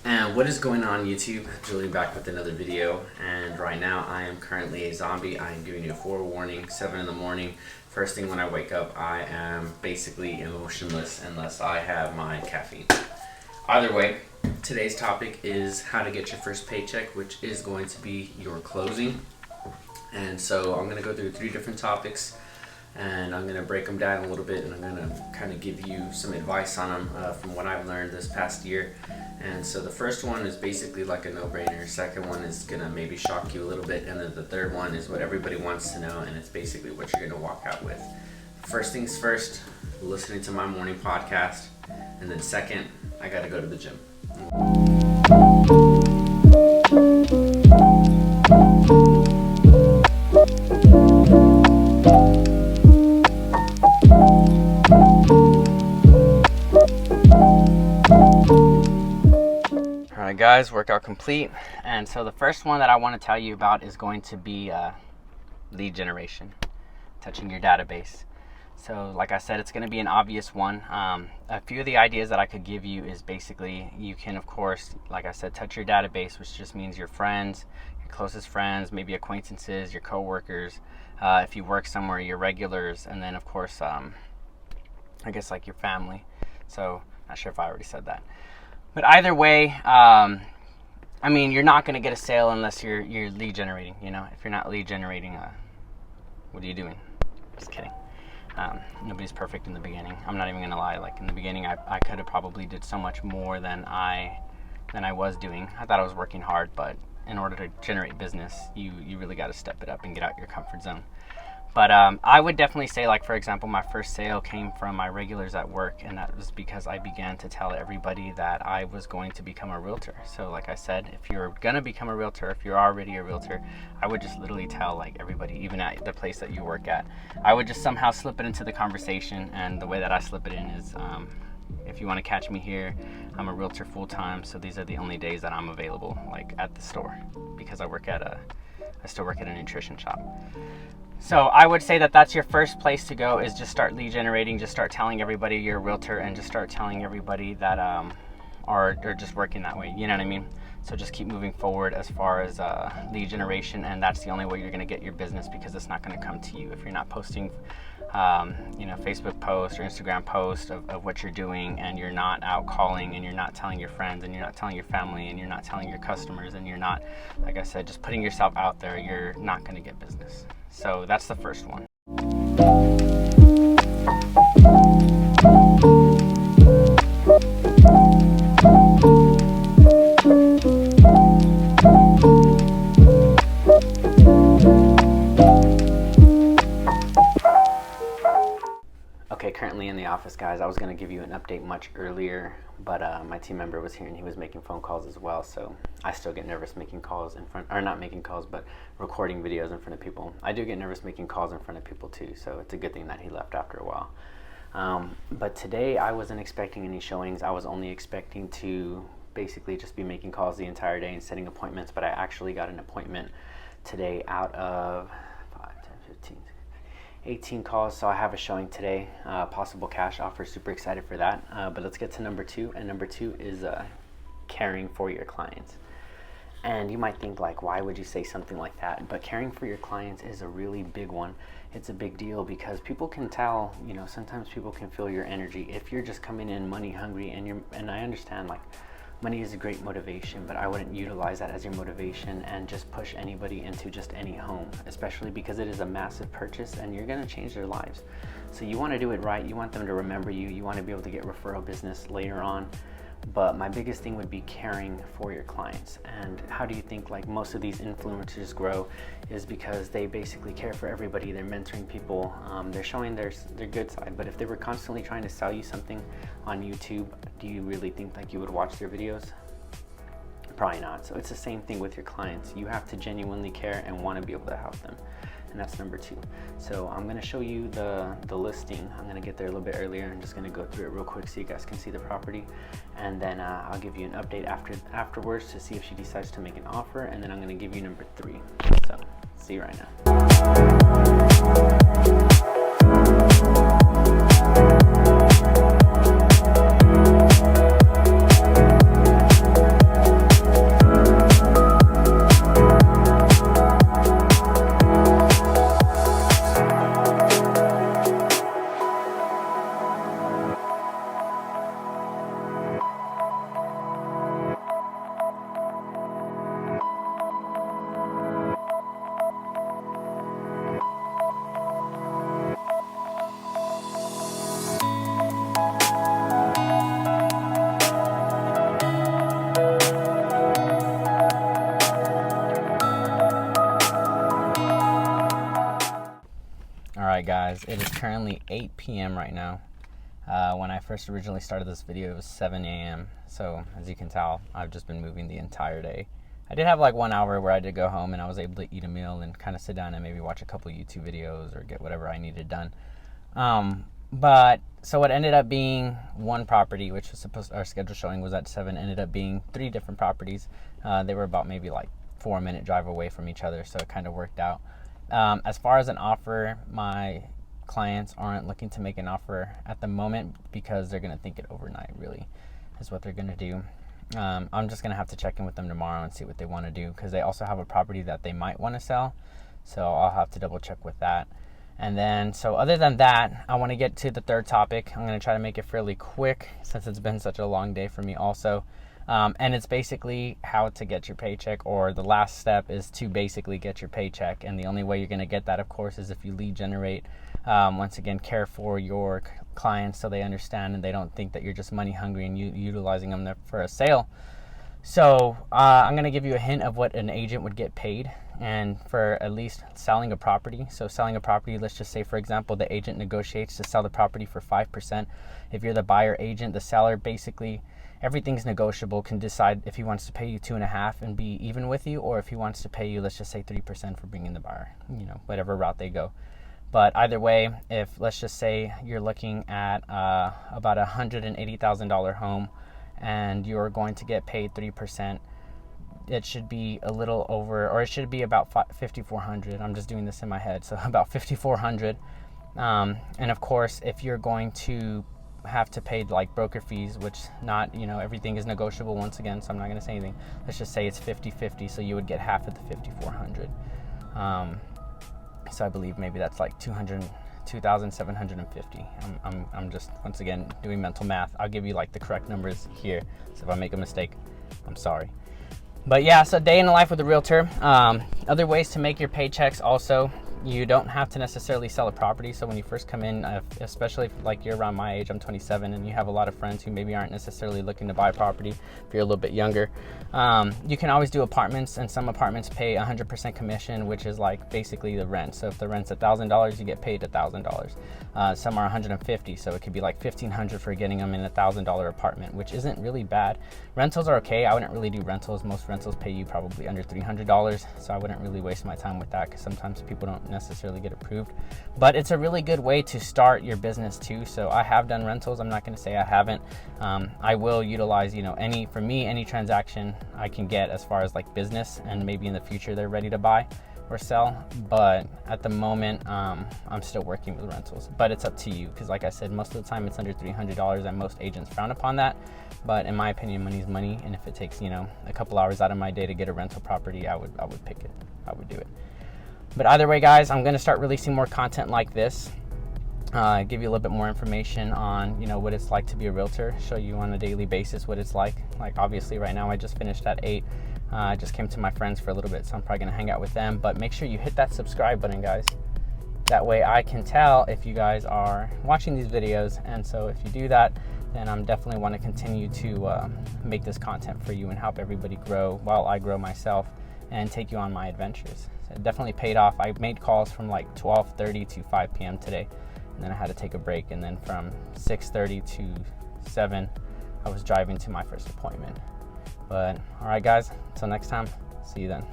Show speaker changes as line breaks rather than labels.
And what is going on YouTube? Julian back with another video, and right now I am currently a zombie. I am giving you a forewarning, 7 in the morning. First thing when I wake up, I am basically emotionless unless I have my caffeine. Either way, today's topic is how to get your first paycheck, which is going to be your closing. And so I'm going to go through 3 different topics, and I'm going to break them down a little bit, and I'm going to kind of give you some advice on them from what I've learned this past year. And so the first one is basically like a no-brainer. Second one is going to maybe shock you a little bit, and then the third one is what everybody wants to know, and it's basically what you're going to walk out with. First things first, listening to my morning podcast, and then second, I got to go to the gym. Alright guys, workout complete. And so the first one that I want to tell you about is going to be lead generation, touching your database. So like I said, it's going to be an obvious one. A few of the ideas that I could give you is basically you can, of course, like I said, touch your database, which just means your friends, your closest friends, maybe acquaintances, your coworkers, if you work somewhere, your regulars, and then of course I guess like your family. So not sure if I already said that. But either way, I mean, you're not going to get a sale unless you're lead generating. You know, if you're not lead generating, what are you doing? Just kidding. Nobody's perfect in the beginning. I'm not even going to lie. Like in the beginning, I could have probably did so much more than I was doing. I thought I was working hard, but in order to generate business, you really got to step it up and get out your comfort zone. But I would definitely say, like, for example, my first sale came from my regulars at work, and that was because I began to tell everybody that I was going to become a realtor. So like I said, if you're going to become a realtor, if you're already a realtor, I would just literally tell like everybody, even at the place that you work at. I would just somehow slip it into the conversation, and the way that I slip it in is if you want to catch me here, I'm a realtor full-time, so these are the only days that I'm available, like at the store, because I still work at a nutrition shop. So I would say that that's your first place to go, is just start lead generating. Just start telling everybody you're a realtor, and just start telling everybody that are just working that way. You know what I mean? So just keep moving forward as far as lead generation, and that's the only way you're going to get your business, because it's not going to come to you if you're not posting Facebook posts or Instagram posts of what you're doing, and you're not out calling, and you're not telling your friends, and you're not telling your family, and you're not telling your customers, and you're not, like I said, just putting yourself out there. You're not going to get business. So that's the first one. Okay, currently in the office, guys. I was going to give you an update much earlier, but my team member was here and he was making phone calls as well, so I still get nervous making calls not making calls, but recording videos in front of people. I do get nervous making calls in front of people too, so it's a good thing that he left after a while. But today I wasn't expecting any showings. I was only expecting to basically just be making calls the entire day and setting appointments, but I actually got an appointment today out of 5, 10, 15, 18 calls, so I have a showing today, possible cash offer. Super excited for that. But let's get to number 2, and number 2 is caring for your clients. And you might think, like, why would you say something like that? But caring for your clients is a really big one. It's a big deal because people can tell, you know, sometimes people can feel your energy. If you're just coming in money hungry, and I understand, like, money is a great motivation, but I wouldn't utilize that as your motivation and just push anybody into just any home, especially because it is a massive purchase and you're gonna change their lives. So you wanna do it right. You want them to remember you. You wanna be able to get referral business later on. But my biggest thing would be caring for your clients. And how do you think like most of these influencers grow is because they basically care for everybody. They're mentoring people. They're showing their good side. But if they were constantly trying to sell you something on YouTube, do you really think like you would watch their videos? Probably not. So it's the same thing with your clients. You have to genuinely care and want to be able to help them. And that's number 2. So I'm going to show you the listing. I'm going to get there a little bit earlier. I'm just going to go through it real quick so you guys can see the property, and then I'll give you an update afterwards to see if she decides to make an offer, and then I'm going to give you number 3. So see you right now. guys, it is currently 8 p.m. right now. When I first originally started this video, it was 7 a.m. So as you can tell, I've just been moving the entire day. I did have like 1 hour where I did go home and I was able to eat a meal and kind of sit down and maybe watch a couple YouTube videos or get whatever I needed done. But so what ended up being one property, which was our schedule showing was at 7, ended up being 3 different properties. They were about maybe like 4-minute drive away from each other, so it kind of worked out. As far as an offer, my clients aren't looking to make an offer at the moment because they're going to think it overnight, really, is what they're going to do. I'm just going to have to check in with them tomorrow and see what they want to do, because they also have a property that they might want to sell. So I'll have to double check with that. And then, so other than that, I want to get to the third topic. I'm going to try to make it fairly quick since it's been such a long day for me also. And it's basically how to get your paycheck, or the last step is to basically get your paycheck. And the only way you're going to get that, of course, is if you lead generate. Once again, care for your clients so they understand and they don't think that you're just money hungry and utilizing them for a sale. So I'm going to give you a hint of what an agent would get paid, and for at least selling a property. So selling a property, let's just say, for example, the agent negotiates to sell the property for 5%. If you're the buyer agent, the seller, basically everything's negotiable, can decide if he wants to pay you 2.5 and be even with you, or if he wants to pay you, let's just say 3% for bringing the buyer, whatever route they go. But either way, if let's just say you're looking at about $180,000 home and you're going to get paid 3%, it should be a little over, or it should be about $5,400. I'm just doing this in my head, so about $5,400. And of course, if you're going to have to pay like broker fees, which not, everything is negotiable once again, so I'm not going to say anything. Let's just say it's 50-50, so you would get half of the $5,400. So I believe maybe that's like $2,750. I'm just, once again, doing mental math. I'll give you like the correct numbers here, so if I make a mistake, I'm sorry. But yeah, so day in the life with a realtor. Other ways to make your paychecks also, you don't have to necessarily sell a property. So when you first come in, especially if like you're around my age, I'm 27, and you have a lot of friends who maybe aren't necessarily looking to buy property, if you're a little bit younger, you can always do apartments, and some apartments pay 100% commission, which is like basically the rent. So if the rent's $1,000, you get paid $1,000. Some are $150, so it could be like $1,500 for getting them in a $1,000 apartment, which isn't really bad. Rentals are okay. I wouldn't really do rentals. Most rentals pay you probably under $300, so I wouldn't really waste my time with that, because sometimes people don't necessarily get approved. But it's a really good way to start your business too. So I have done rentals. I'm not going to say I haven't. I will utilize, any transaction I can get as far as like business, and maybe in the future they're ready to buy or sell. But at the moment, I'm still working with rentals. But it's up to you, because like I said, most of the time it's under $300, and most agents frown upon that. But in my opinion, money is money, and if it takes a couple hours out of my day to get a rental property, I would pick it. I would do it. But either way, guys, I'm going to start releasing more content like this. Give you a little bit more information on what it's like to be a realtor, show you on a daily basis what it's like. Like obviously right now I just finished at 8. I just came to my friends for a little bit, so I'm probably going to hang out with them. But make sure you hit that subscribe button, guys. That way I can tell if you guys are watching these videos. And so if you do that, then I'm definitely want to continue to make this content for you and help everybody grow while I grow myself and take you on my adventures. So it definitely paid off. I made calls from like 12:30 to 5 p.m. today, and then I had to take a break, and then from 6:30 to 7 I was driving to my first appointment. But all right, guys, until next time, see you then.